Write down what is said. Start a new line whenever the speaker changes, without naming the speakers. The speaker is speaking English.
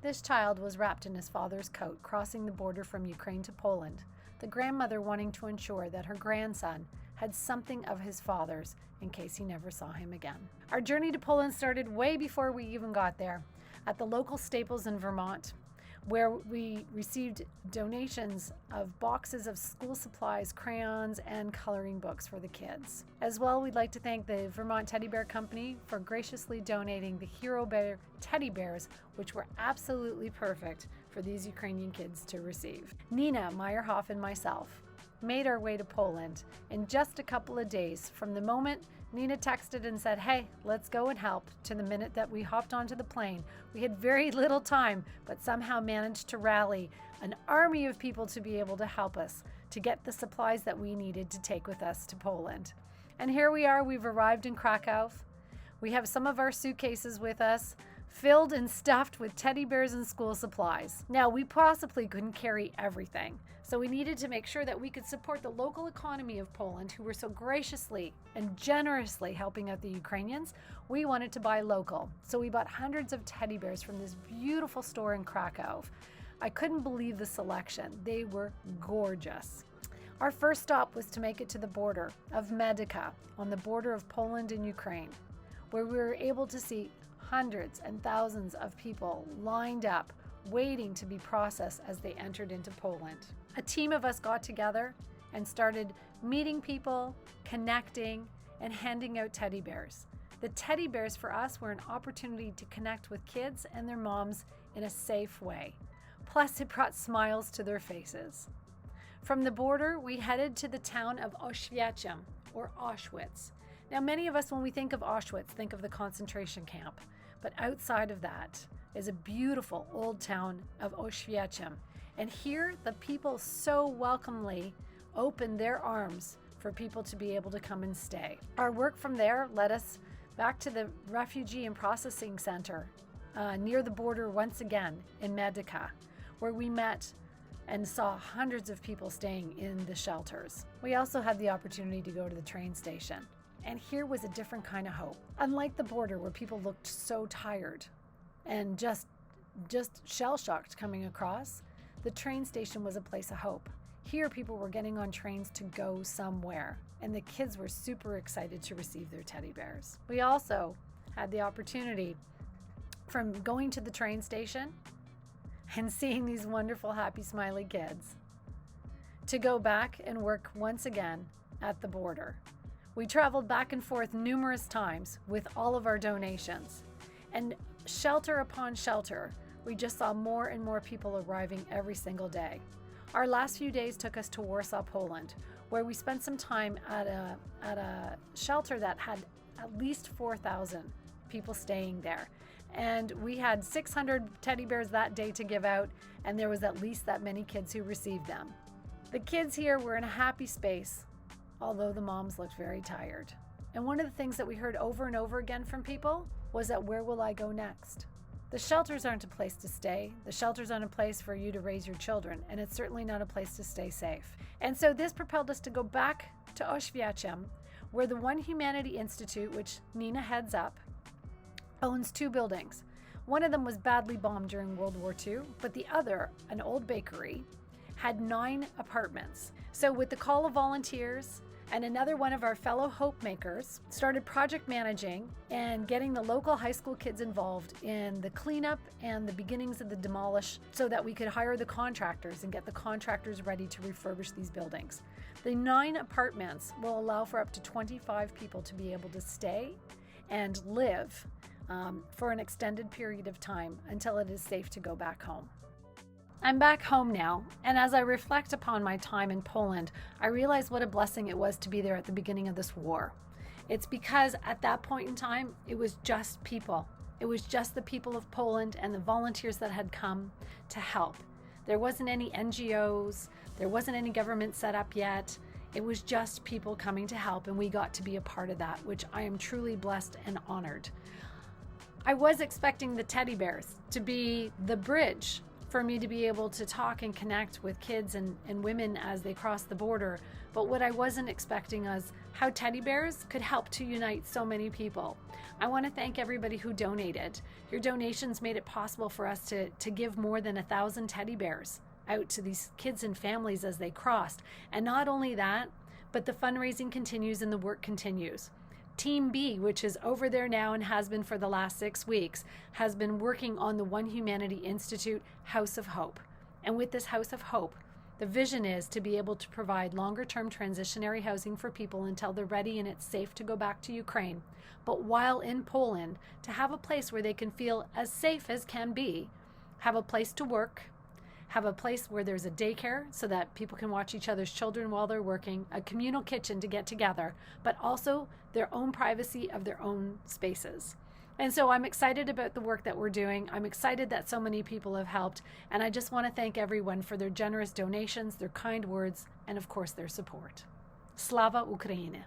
This child was wrapped in his father's coat, crossing the border from Ukraine to Poland, the grandmother wanting to ensure that her grandson had something of his father's in case he never saw him again. Our journey to Poland started way before we even got there, at the local Staples in Vermont, where we received donations of boxes of school supplies, crayons, and coloring books for the kids. As well, we'd like to thank the Vermont Teddy Bear Company for graciously donating the Hero Bear teddy bears, which were absolutely perfect for these Ukrainian kids to receive. Nina Meyerhoff and myself made our way to Poland in just a couple of days from the moment Nina texted and said, "Hey, let's go and help," to the minute that we hopped onto the plane. We had very little time, but somehow managed to rally an army of people to be able to help us to get the supplies that we needed to take with us to Poland. And here we are, we've arrived in Krakow. We have some of our suitcases with us, filled and stuffed with teddy bears and school supplies. Now, we possibly couldn't carry everything, so we needed to make sure that we could support the local economy of Poland, who were so graciously and generously helping out the Ukrainians. We wanted to buy local, so we bought hundreds of teddy bears from this beautiful store in Krakow. I couldn't believe the selection. They were gorgeous. Our first stop was to make it to the border of Medyka, on the border of Poland and Ukraine, where we were able to see hundreds and thousands of people lined up, waiting to be processed as they entered into Poland. A team of us got together and started meeting people, connecting, and handing out teddy bears. The teddy bears for us were an opportunity to connect with kids and their moms in a safe way. Plus, it brought smiles to their faces. From the border, we headed to the town of Oświęcim, or Auschwitz. Now, many of us, when we think of Auschwitz, think of the concentration camp. But outside of that is a beautiful old town of Oświęcim. And here, the people so welcomely opened their arms for people to be able to come and stay. Our work from there led us back to the Refugee and Processing Center near the border once again in Medyka, where we met and saw hundreds of people staying in the shelters. We also had the opportunity to go to the train station. And here was a different kind of hope. Unlike the border, where people looked so tired and just shell-shocked coming across, the train station was a place of hope. Here, people were getting on trains to go somewhere, and the kids were super excited to receive their teddy bears. We also had the opportunity, from going to the train station and seeing these wonderful, happy, smiley kids, to go back and work once again at the border. We traveled back and forth numerous times with all of our donations, and shelter upon shelter, we just saw more and more people arriving every single day. Our last few days took us to Warsaw, Poland, where we spent some time at a shelter that had at least 4,000 people staying there. And we had 600 teddy bears that day to give out, and there was at least that many kids who received them. The kids here were in a happy space, although the moms looked very tired. And one of the things that we heard over and over again from people was that, where will I go next? The shelters aren't a place to stay. The shelters aren't a place for you to raise your children, and it's certainly not a place to stay safe. And so this propelled us to go back to Oświęcim, where the One Humanity Institute, which Nina heads up, owns 2 buildings. One of them was badly bombed during World War II, but the other, an old bakery, had 9 apartments. So with the call of volunteers and another one of our fellow hope makers, started project managing and getting the local high school kids involved in the cleanup and the beginnings of the demolish, so that we could hire the contractors and get the contractors ready to refurbish these buildings. The 9 apartments will allow for up to 25 people to be able to stay and live for an extended period of time until it is safe to go back home. I'm back home now, and as I reflect upon my time in Poland, I realize what a blessing it was to be there at the beginning of this war. It's because at that point in time, it was just people. It was just the people of Poland and the volunteers that had come to help. There wasn't any NGOs, there wasn't any government set up yet. It was just people coming to help, and we got to be a part of that, which I am truly blessed and honored. I was expecting the teddy bears to be the bridge for me to be able to talk and connect with kids and women as they cross the border. But what I wasn't expecting was how teddy bears could help to unite so many people. I want to thank everybody who donated. Your donations made it possible for us to give more than 1,000 teddy bears out to these kids and families as they crossed. And not only that, but the fundraising continues and the work continues. Team B, which is over there now and has been for the last 6 weeks, has been working on the One Humanity Institute House of Hope. And with this House of Hope, the vision is to be able to provide longer-term transitionary housing for people until they're ready and it's safe to go back to Ukraine. But while in Poland, to have a place where they can feel as safe as can be, have a place to work, have a place where there's a daycare so that people can watch each other's children while they're working, a communal kitchen to get together, but also their own privacy of their own spaces. And so I'm excited about the work that we're doing. I'm excited that so many people have helped. And I just want to thank everyone for their generous donations, their kind words, and of course their support. Slava Ukraini!